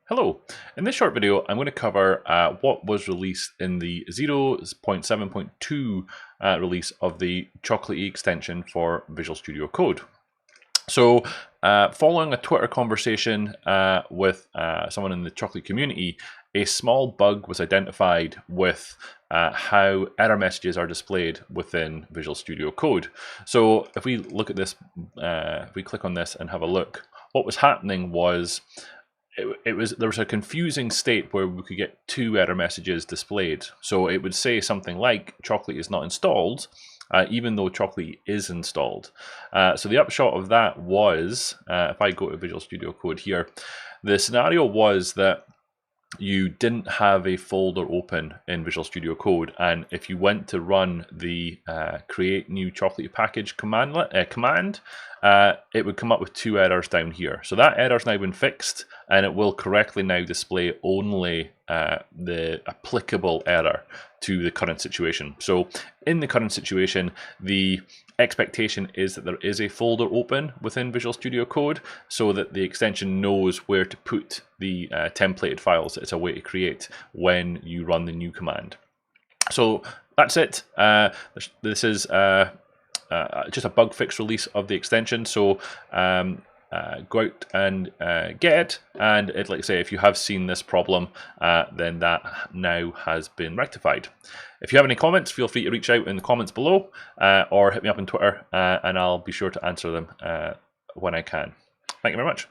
Hello, in this short video I'm going to cover what was released in the 0.7.2 release of the Chocolatey extension for Visual Studio Code. So following a Twitter conversation with someone in the Chocolatey community, a small bug was identified with how error messages are displayed within Visual Studio Code. So if we look at this, if we click on this and have a look, what was happening was there was a confusing state where we could get two error messages displayed. So it would say something like Chocolatey is not installed, even though Chocolatey is installed. So the upshot of that was, if I go to Visual Studio Code here, the scenario was that you didn't have a folder open in Visual Studio Code, and if you went to run the create new Chocolatey package command, it would come up with two errors down here. So that error's now been fixed, and it will correctly now display only the applicable error to the current situation. So in the current situation, the expectation is that there is a folder open within Visual Studio Code so that the extension knows where to put the templated files that it's a way to create when you run the new command. So that's it. This is just a bug fix release of the extension. So go out and get it, and like I say, if you have seen this problem, then that now has been rectified. If you have any comments, feel free to reach out in the comments below, or hit me up on Twitter, and I'll be sure to answer them when I can. Thank you very much.